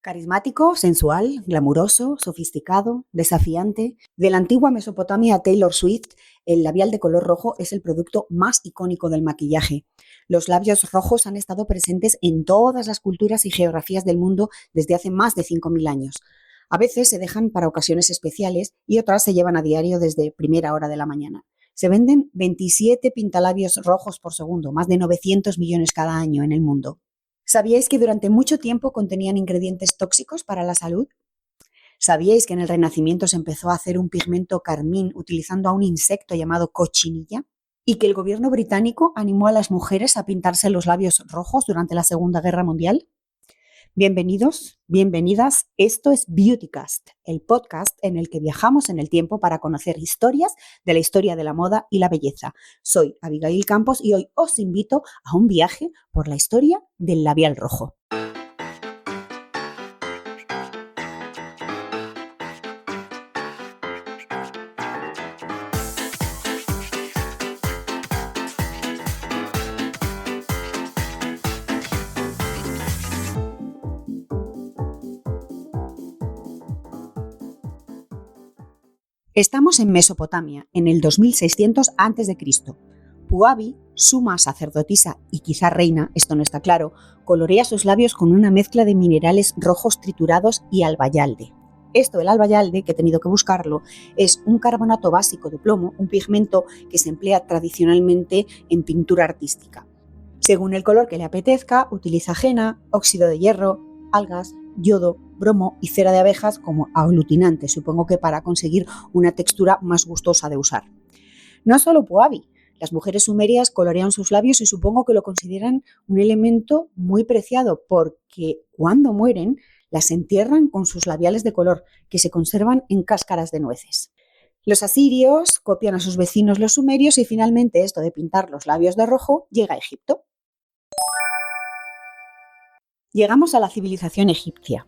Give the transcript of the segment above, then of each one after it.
Carismático, sensual, glamuroso, sofisticado, desafiante. De la antigua Mesopotamia a Taylor Swift, el labial de color rojo es el producto más icónico del maquillaje. Los labios rojos han estado presentes en todas las culturas y geografías del mundo desde hace más de 5.000 años. A veces se dejan para ocasiones especiales y otras se llevan a diario desde primera hora de la mañana. Se venden 27 pintalabios rojos por segundo, más de 900 millones cada año en el mundo. ¿Sabíais que durante mucho tiempo contenían ingredientes tóxicos para la salud? ¿Sabíais que en el Renacimiento se empezó a hacer un pigmento carmín utilizando a un insecto llamado cochinilla? ¿Y que el gobierno británico animó a las mujeres a pintarse los labios rojos durante la Segunda Guerra Mundial? Bienvenidos, bienvenidas. Esto es Beautycast, el podcast en el que viajamos en el tiempo para conocer historias de la historia de la moda y la belleza. Soy Abigail Campos y hoy os invito a un viaje por la historia del labial rojo. Estamos en Mesopotamia, en el 2600 a.C. Puabi, suma sacerdotisa y quizá reina, esto no está claro, colorea sus labios con una mezcla de minerales rojos triturados y albayalde. Esto, el albayalde, que he tenido que buscarlo, es un carbonato básico de plomo, un pigmento que se emplea tradicionalmente en pintura artística. Según el color que le apetezca, utiliza henna, óxido de hierro, algas, yodo, bromo y cera de abejas como aglutinante, supongo que para conseguir una textura más gustosa de usar. No solo Puabi, las mujeres sumerias colorean sus labios y supongo que lo consideran un elemento muy preciado porque cuando mueren las entierran con sus labiales de color que se conservan en cáscaras de nueces. Los asirios copian a sus vecinos los sumerios y finalmente esto de pintar los labios de rojo llega a Egipto. Llegamos a la civilización egipcia.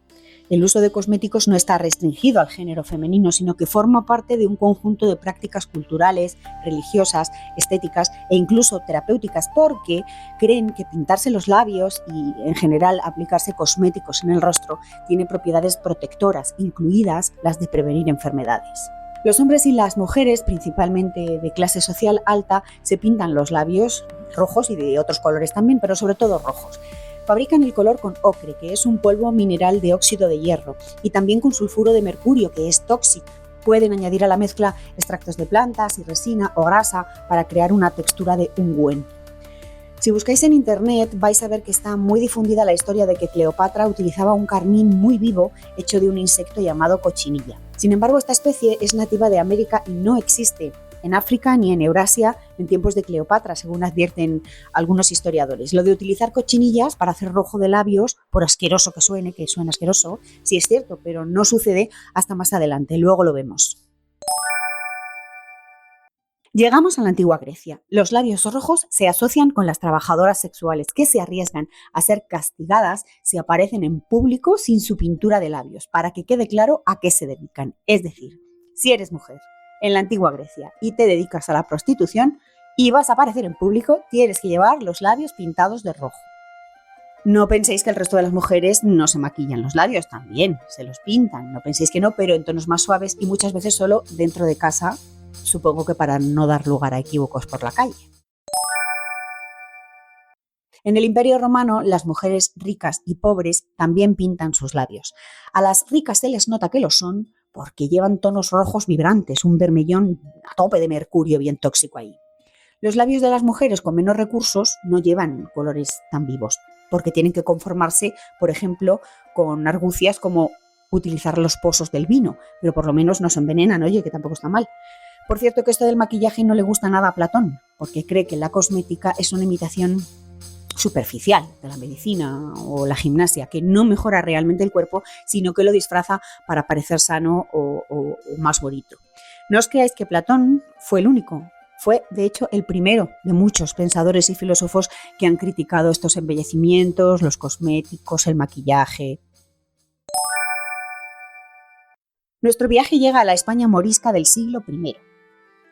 El uso de cosméticos no está restringido al género femenino, sino que forma parte de un conjunto de prácticas culturales, religiosas, estéticas e incluso terapéuticas, porque creen que pintarse los labios y, en general, aplicarse cosméticos en el rostro tiene propiedades protectoras, incluidas las de prevenir enfermedades. Los hombres y las mujeres, principalmente de clase social alta, se pintan los labios rojos y de otros colores también, pero sobre todo rojos. Fabrican el color con ocre, que es un polvo mineral de óxido de hierro, y también con sulfuro de mercurio, que es tóxico. Pueden añadir a la mezcla extractos de plantas y resina o grasa para crear una textura de ungüento. Si buscáis en internet vais a ver que está muy difundida la historia de que Cleopatra utilizaba un carmín muy vivo hecho de un insecto llamado cochinilla. Sin embargo, esta especie es nativa de América y no existe en África ni en Eurasia en tiempos de Cleopatra, según advierten algunos historiadores. Lo de utilizar cochinillas para hacer rojo de labios, por asqueroso que suene asqueroso, sí es cierto, pero no sucede hasta más adelante, luego lo vemos. Llegamos a la antigua Grecia. Los labios rojos se asocian con las trabajadoras sexuales que se arriesgan a ser castigadas si aparecen en público sin su pintura de labios, para que quede claro a qué se dedican. Es decir, si eres mujer en la antigua Grecia y te dedicas a la prostitución y vas a aparecer en público, tienes que llevar los labios pintados de rojo. No penséis que el resto de las mujeres no se maquillan los labios, también se los pintan, no penséis que no, pero en tonos más suaves y muchas veces solo dentro de casa, supongo que para no dar lugar a equívocos por la calle. En el Imperio Romano, las mujeres ricas y pobres también pintan sus labios. A las ricas se les nota que lo son porque llevan tonos rojos vibrantes, un vermellón a tope de mercurio bien tóxico ahí. Los labios de las mujeres con menos recursos no llevan colores tan vivos, porque tienen que conformarse, por ejemplo, con argucias como utilizar los pozos del vino, pero por lo menos no se envenenan, oye, que tampoco está mal. Por cierto que esto del maquillaje no le gusta nada a Platón, porque cree que la cosmética es una imitación superficial de la medicina o la gimnasia, que no mejora realmente el cuerpo, sino que lo disfraza para parecer sano o más bonito. No os creáis que Platón fue el único, fue de hecho el primero de muchos pensadores y filósofos que han criticado estos embellecimientos, los cosméticos, el maquillaje. Nuestro viaje llega a la España morisca del siglo I.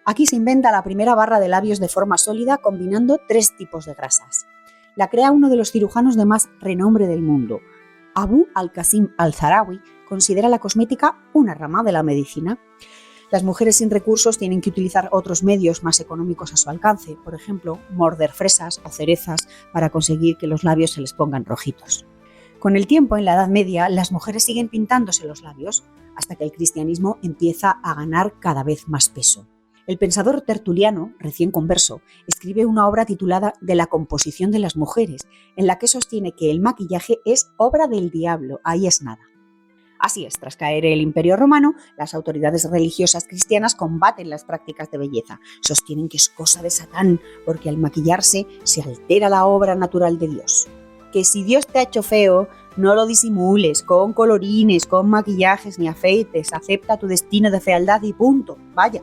Aquí se inventa la primera barra de labios de forma sólida combinando 3 tipos de grasas. La crea uno de los cirujanos de más renombre del mundo, Abu al-Qasim al-Zahrawi considera la cosmética una rama de la medicina. Las mujeres sin recursos tienen que utilizar otros medios más económicos a su alcance, por ejemplo, morder fresas o cerezas para conseguir que los labios se les pongan rojitos. Con el tiempo, en la Edad Media, las mujeres siguen pintándose los labios hasta que el cristianismo empieza a ganar cada vez más peso. El pensador Tertuliano, recién converso, escribe una obra titulada De la composición de las mujeres, en la que sostiene que el maquillaje es obra del diablo, ahí es nada. Así es, tras caer el Imperio Romano, las autoridades religiosas cristianas combaten las prácticas de belleza. Sostienen que es cosa de Satán, porque al maquillarse se altera la obra natural de Dios. Que si Dios te ha hecho feo, no lo disimules con colorines, con maquillajes ni afeites, acepta tu destino de fealdad y punto, vaya.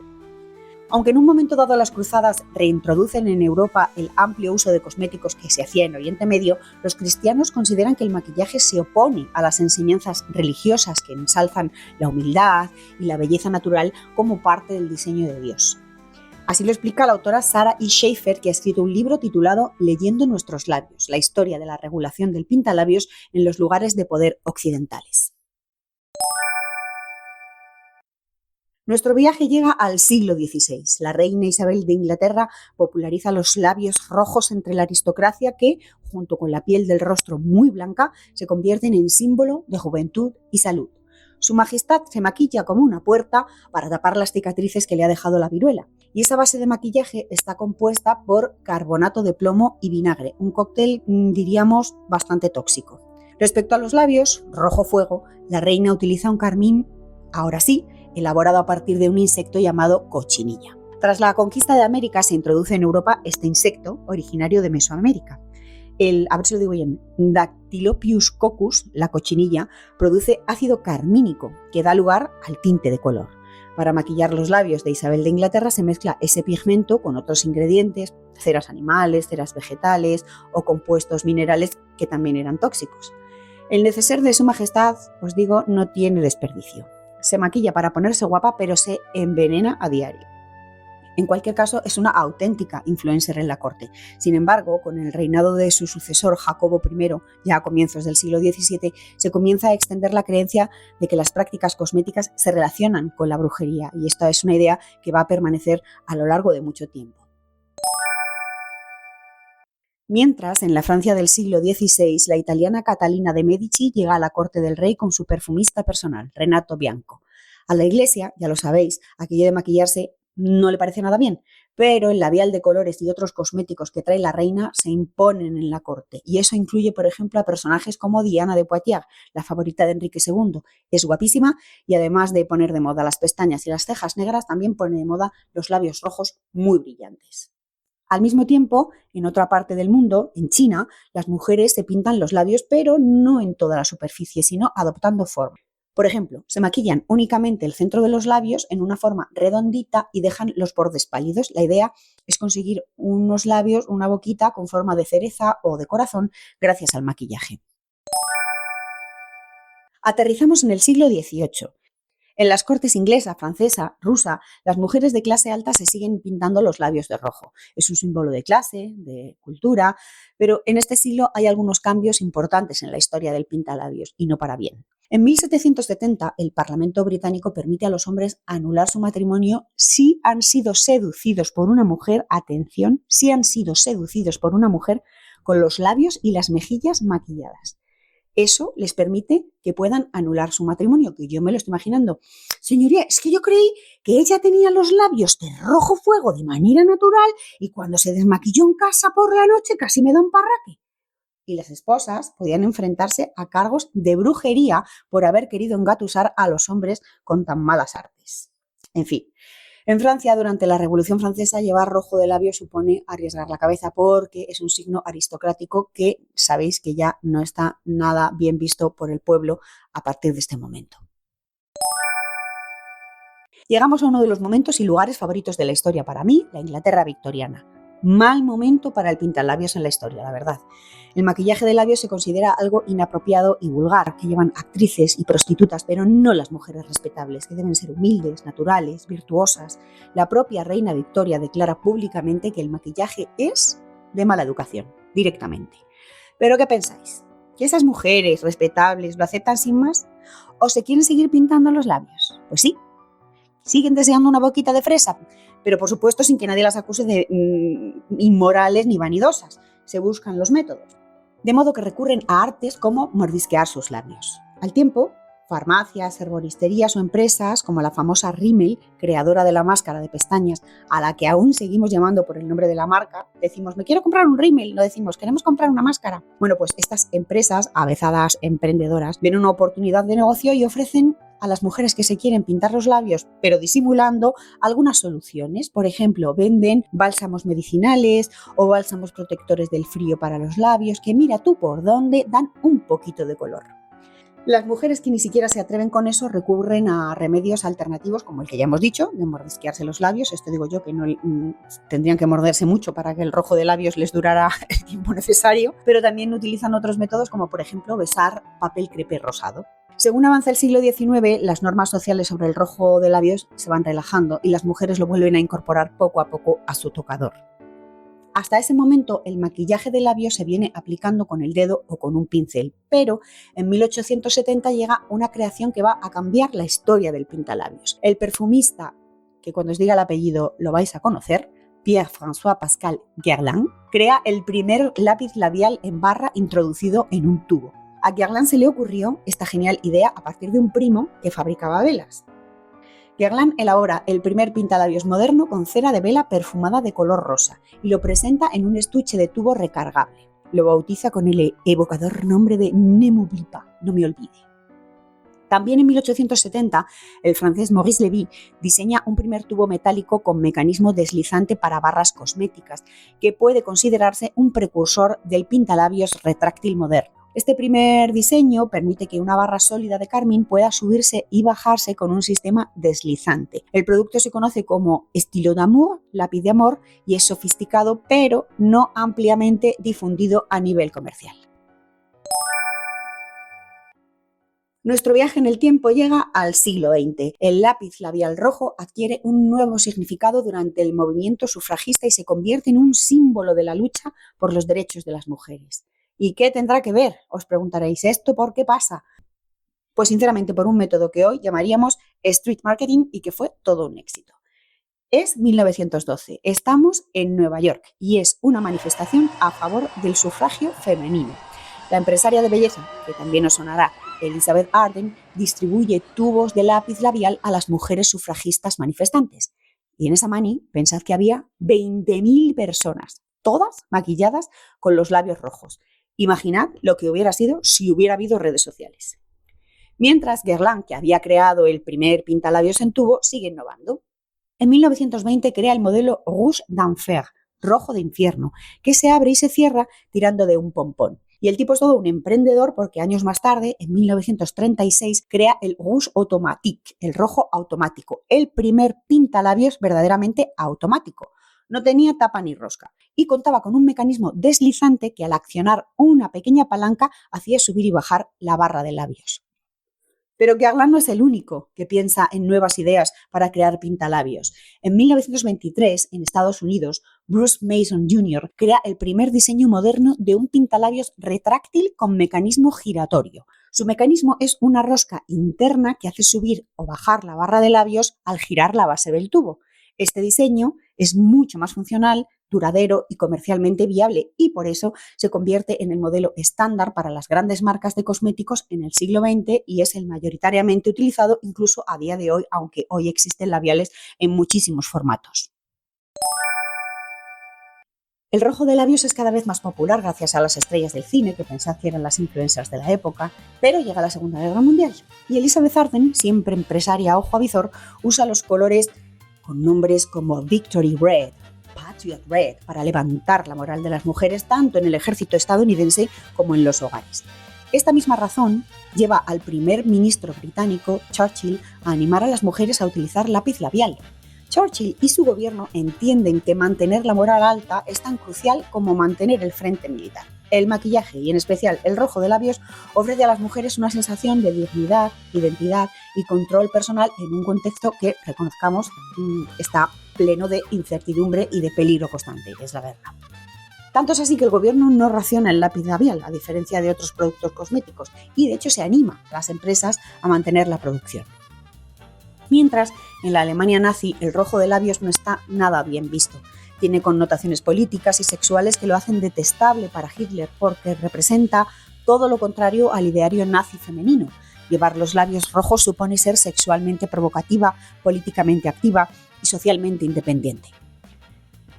Aunque en un momento dado las cruzadas reintroducen en Europa el amplio uso de cosméticos que se hacía en Oriente Medio, los cristianos consideran que el maquillaje se opone a las enseñanzas religiosas que ensalzan la humildad y la belleza natural como parte del diseño de Dios. Así lo explica la autora Sarah E. Schaeffer, que ha escrito un libro titulado Leyendo nuestros labios, la historia de la regulación del pintalabios en los lugares de poder occidentales. Nuestro viaje llega al siglo XVI. La reina Isabel de Inglaterra populariza los labios rojos entre la aristocracia que, junto con la piel del rostro muy blanca, se convierten en símbolo de juventud y salud. Su Majestad se maquilla como una puerta para tapar las cicatrices que le ha dejado la viruela. Y esa base de maquillaje está compuesta por carbonato de plomo y vinagre, un cóctel, diríamos, bastante tóxico. Respecto a los labios, rojo fuego, la reina utiliza un carmín, ahora sí, elaborado a partir de un insecto llamado cochinilla. Tras la conquista de América se introduce en Europa este insecto originario de Mesoamérica. El, a ver si lo digo bien, Dactylopius coccus, la cochinilla, produce ácido carmínico que da lugar al tinte de color. Para maquillar los labios de Isabel de Inglaterra se mezcla ese pigmento con otros ingredientes, ceras animales, ceras vegetales o compuestos minerales que también eran tóxicos. El neceser de Su Majestad, os digo, no tiene desperdicio. Se maquilla para ponerse guapa, pero se envenena a diario. En cualquier caso, es una auténtica influencer en la corte. Sin embargo, con el reinado de su sucesor Jacobo I, ya a comienzos del siglo XVII, se comienza a extender la creencia de que las prácticas cosméticas se relacionan con la brujería, y esta es una idea que va a permanecer a lo largo de mucho tiempo. Mientras, en la Francia del siglo XVI, la italiana Catalina de Medici llega a la corte del rey con su perfumista personal, Renato Bianco. A la iglesia, ya lo sabéis, aquello de maquillarse no le parece nada bien, pero el labial de colores y otros cosméticos que trae la reina se imponen en la corte, y eso incluye, por ejemplo, a personajes como Diana de Poitiers, la favorita de Enrique II. Es guapísima y además de poner de moda las pestañas y las cejas negras, también pone de moda los labios rojos muy brillantes. Al mismo tiempo, en otra parte del mundo, en China, las mujeres se pintan los labios, pero no en toda la superficie, sino adoptando forma. Por ejemplo, se maquillan únicamente el centro de los labios en una forma redondita y dejan los bordes pálidos. La idea es conseguir unos labios, una boquita con forma de cereza o de corazón gracias al maquillaje. Aterrizamos en el siglo XVIII. En las cortes inglesa, francesa, rusa, las mujeres de clase alta se siguen pintando los labios de rojo. Es un símbolo de clase, de cultura, pero en este siglo hay algunos cambios importantes en la historia del pintalabios, y no para bien. En 1770, el Parlamento británico permite a los hombres anular su matrimonio si han sido seducidos por una mujer, atención, si han sido seducidos por una mujer con los labios y las mejillas maquilladas. Eso les permite que puedan anular su matrimonio, que yo me lo estoy imaginando. Señoría, es que yo creí que ella tenía los labios de rojo fuego de manera natural y cuando se desmaquilló en casa por la noche casi me da un parraque. Y las esposas podían enfrentarse a cargos de brujería por haber querido engatusar a los hombres con tan malas artes. En fin. En Francia, durante la Revolución Francesa, llevar rojo de labio supone arriesgar la cabeza porque es un signo aristocrático que sabéis que ya no está nada bien visto por el pueblo a partir de este momento. Llegamos a uno de los momentos y lugares favoritos de la historia para mí, la Inglaterra victoriana. Mal momento para el pintalabios en la historia, la verdad. El maquillaje de labios se considera algo inapropiado y vulgar, que llevan actrices y prostitutas, pero no las mujeres respetables, que deben ser humildes, naturales, virtuosas. La propia reina Victoria declara públicamente que el maquillaje es de mala educación, directamente. ¿Pero qué pensáis? ¿Que esas mujeres respetables lo aceptan sin más? ¿O se quieren seguir pintando los labios? Pues sí, siguen deseando una boquita de fresa, pero por supuesto sin que nadie las acuse de inmorales ni vanidosas. Se buscan los métodos. De modo que recurren a artes como mordisquear sus labios. Al tiempo, farmacias, herboristerías o empresas como la famosa Rimmel, creadora de la máscara de pestañas, a la que aún seguimos llamando por el nombre de la marca, decimos, me quiero comprar un Rimmel, no decimos, queremos comprar una máscara. Bueno, pues estas empresas, avezadas emprendedoras, ven una oportunidad de negocio y ofrecen a las mujeres que se quieren pintar los labios, pero disimulando, algunas soluciones. Por ejemplo, venden bálsamos medicinales o bálsamos protectores del frío para los labios, que mira tú por dónde dan un poquito de color. Las mujeres que ni siquiera se atreven con eso recurren a remedios alternativos como el que ya hemos dicho, de mordisquearse los labios. Esto digo yo que no tendrían que morderse mucho para que el rojo de labios les durara el tiempo necesario, pero también utilizan otros métodos como por ejemplo besar papel crepé rosado. Según avanza el siglo XIX, las normas sociales sobre el rojo de labios se van relajando y las mujeres lo vuelven a incorporar poco a poco a su tocador. Hasta ese momento, el maquillaje de labios se viene aplicando con el dedo o con un pincel, pero en 1870 llega una creación que va a cambiar la historia del pintalabios. El perfumista, que cuando os diga el apellido lo vais a conocer, Pierre-François Pascal Guerlain, crea el primer lápiz labial en barra introducido en un tubo. A Guerlain se le ocurrió esta genial idea a partir de un primo que fabricaba velas. Guerlain elabora el primer pintalabios moderno con cera de vela perfumada de color rosa y lo presenta en un estuche de tubo recargable. Lo bautiza con el evocador nombre de Ne m'oublie pas, no me olvide. También en 1870, el francés Maurice Lévy diseña un primer tubo metálico con mecanismo deslizante para barras cosméticas, que puede considerarse un precursor del pintalabios retráctil moderno. Este primer diseño permite que una barra sólida de carmín pueda subirse y bajarse con un sistema deslizante. El producto se conoce como Stylo d'Amour, lápiz de amor, y es sofisticado pero no ampliamente difundido a nivel comercial. Nuestro viaje en el tiempo llega al siglo XX. El lápiz labial rojo adquiere un nuevo significado durante el movimiento sufragista y se convierte en un símbolo de la lucha por los derechos de las mujeres. ¿Y qué tendrá que ver? Os preguntaréis, ¿esto por qué pasa? Pues sinceramente por un método que hoy llamaríamos street marketing y que fue todo un éxito. Es 1912, estamos en Nueva York y es una manifestación a favor del sufragio femenino. La empresaria de belleza, que también os sonará, Elizabeth Arden, distribuye tubos de lápiz labial a las mujeres sufragistas manifestantes. Y en esa mani, pensad que había 20.000 personas, todas maquilladas con los labios rojos. Imaginad lo que hubiera sido si hubiera habido redes sociales. Mientras Guerlain, que había creado el primer pintalabios en tubo, sigue innovando. En 1920 crea el modelo Rouge d'Enfer, rojo de infierno, que se abre y se cierra tirando de un pompón. Y el tipo es todo un emprendedor porque años más tarde, en 1936, crea el Rouge Automatique, el rojo automático, el primer pintalabios verdaderamente automático. No tenía tapa ni rosca y contaba con un mecanismo deslizante que al accionar una pequeña palanca hacía subir y bajar la barra de labios. Pero Guerlain no es el único que piensa en nuevas ideas para crear pintalabios. En 1923, en Estados Unidos, Bruce Mason Jr. crea el primer diseño moderno de un pintalabios retráctil con mecanismo giratorio. Su mecanismo es una rosca interna que hace subir o bajar la barra de labios al girar la base del tubo. Este diseño es mucho más funcional, duradero y comercialmente viable y por eso se convierte en el modelo estándar para las grandes marcas de cosméticos en el siglo XX y es el mayoritariamente utilizado incluso a día de hoy, aunque hoy existen labiales en muchísimos formatos. El rojo de labios es cada vez más popular gracias a las estrellas del cine, que pensad que eran las influencers de la época, pero llega la Segunda Guerra Mundial y Elizabeth Arden, siempre empresaria a ojo avizor, usa los colores con nombres como Victory Red, Patriot Red, para levantar la moral de las mujeres tanto en el ejército estadounidense como en los hogares. Esta misma razón lleva al primer ministro británico, Churchill, a animar a las mujeres a utilizar lápiz labial. Churchill y su gobierno entienden que mantener la moral alta es tan crucial como mantener el frente militar. El maquillaje, y en especial el rojo de labios, ofrece a las mujeres una sensación de dignidad, identidad y control personal en un contexto que, reconozcamos, está pleno de incertidumbre y de peligro constante, es la verdad. Tanto es así que el gobierno no raciona el lápiz labial, a diferencia de otros productos cosméticos, y de hecho se anima a las empresas a mantener la producción. Mientras, en la Alemania nazi, el rojo de labios no está nada bien visto. Tiene connotaciones políticas y sexuales que lo hacen detestable para Hitler porque representa todo lo contrario al ideario nazi femenino. Llevar los labios rojos supone ser sexualmente provocativa, políticamente activa y socialmente independiente.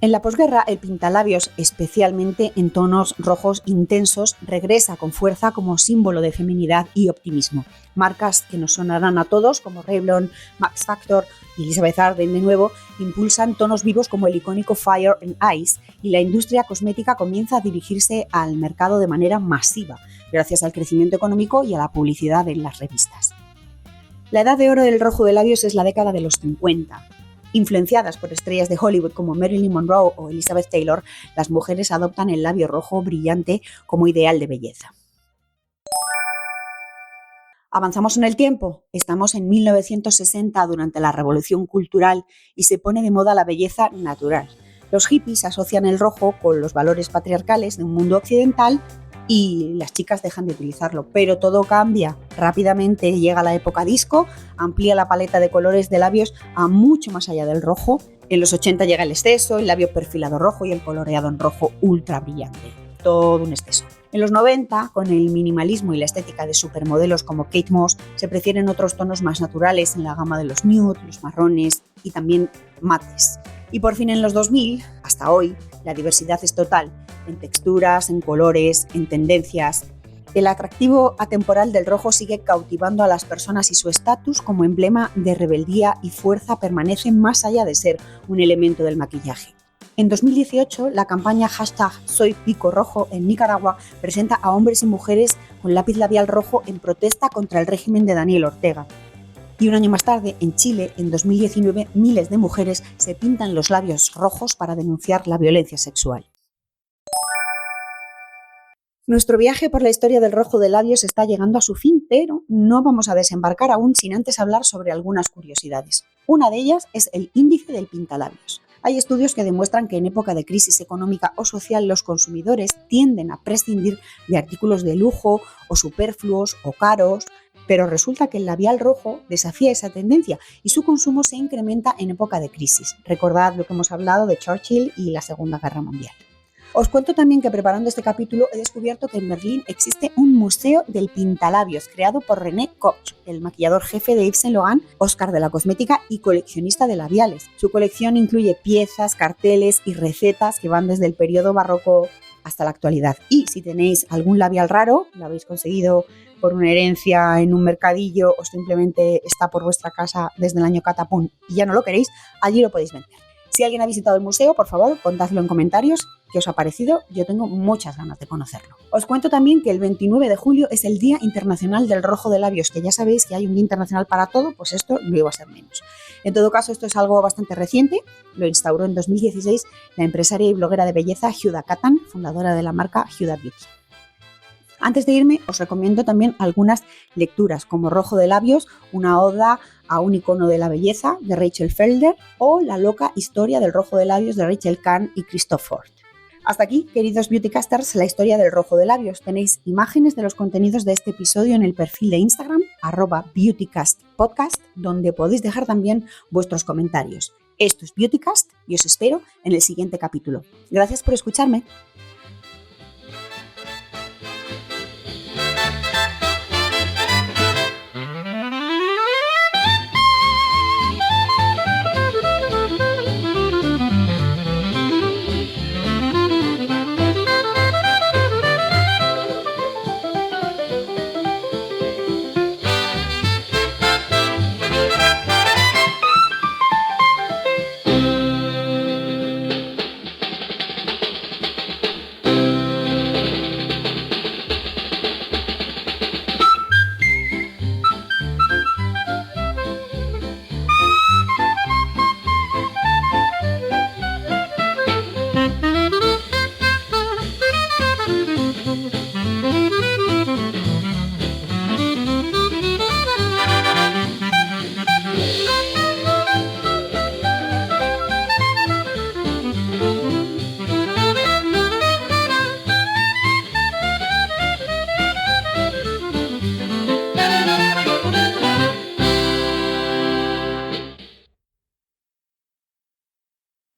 En la posguerra, el pintalabios, especialmente en tonos rojos intensos, regresa con fuerza como símbolo de feminidad y optimismo. Marcas que nos sonarán a todos, como Revlon, Max Factor y Elizabeth Arden de nuevo, impulsan tonos vivos como el icónico Fire and Ice, y la industria cosmética comienza a dirigirse al mercado de manera masiva, gracias al crecimiento económico y a la publicidad en las revistas. La edad de oro del rojo de labios es la década de los 50. Influenciadas por estrellas de Hollywood como Marilyn Monroe o Elizabeth Taylor, las mujeres adoptan el labio rojo brillante como ideal de belleza. Avanzamos en el tiempo, estamos en 1960 durante la Revolución Cultural y se pone de moda la belleza natural. Los hippies asocian el rojo con los valores patriarcales de un mundo occidental y las chicas dejan de utilizarlo, pero todo cambia. Rápidamente llega la época disco, amplía la paleta de colores de labios a mucho más allá del rojo. En los 80 llega el exceso, el labio perfilado rojo y el coloreado en rojo ultra brillante. Todo un exceso. En los 90, con el minimalismo y la estética de supermodelos como Kate Moss, se prefieren otros tonos más naturales en la gama de los nude, los marrones y también mates. Y por fin en los 2000, hasta hoy, la diversidad es total, en texturas, en colores, en tendencias. El atractivo atemporal del rojo sigue cautivando a las personas y su estatus como emblema de rebeldía y fuerza permanece más allá de ser un elemento del maquillaje. En 2018, la campaña #SoyPicoRojo en Nicaragua presenta a hombres y mujeres con lápiz labial rojo en protesta contra el régimen de Daniel Ortega. Y un año más tarde, en Chile, en 2019, miles de mujeres se pintan los labios rojos para denunciar la violencia sexual. Nuestro viaje por la historia del rojo de labios está llegando a su fin, pero no vamos a desembarcar aún sin antes hablar sobre algunas curiosidades. Una de ellas es el índice del pintalabios. Hay estudios que demuestran que en época de crisis económica o social los consumidores tienden a prescindir de artículos de lujo o superfluos o caros, pero resulta que el labial rojo desafía esa tendencia y su consumo se incrementa en época de crisis. Recordad lo que hemos hablado de Churchill y la Segunda Guerra Mundial. Os cuento también que preparando este capítulo he descubierto que en Berlín existe un museo del pintalabios creado por René Koch, el maquillador jefe de Yves Saint Laurent, Oscar de la cosmética y coleccionista de labiales. Su colección incluye piezas, carteles y recetas que van desde el periodo barroco hasta la actualidad. Y si tenéis algún labial raro, lo habéis conseguido por una herencia en un mercadillo o simplemente está por vuestra casa desde el año catapum y ya no lo queréis, allí lo podéis vender. Si alguien ha visitado el museo, por favor, contadlo en comentarios qué os ha parecido. Yo tengo muchas ganas de conocerlo. Os cuento también que el 29 de julio es el Día Internacional del Rojo de Labios, que ya sabéis que hay un día internacional para todo, pues esto no iba a ser menos. En todo caso, esto es algo bastante reciente. Lo instauró en 2016 la empresaria y bloguera de belleza Huda Kattan, fundadora de la marca Huda Beauty. Antes de irme, os recomiendo también algunas lecturas, como Rojo de Labios, una oda a un icono de la belleza, de Rachel Felder, o La loca historia del rojo de labios, de Rachel Kahn y Christoph Ford. Hasta aquí, queridos Beautycasters, la historia del rojo de labios. Tenéis imágenes de los contenidos de este episodio en el perfil de Instagram, @beautycastpodcast, donde podéis dejar también vuestros comentarios. Esto es Beautycast y os espero en el siguiente capítulo. Gracias por escucharme.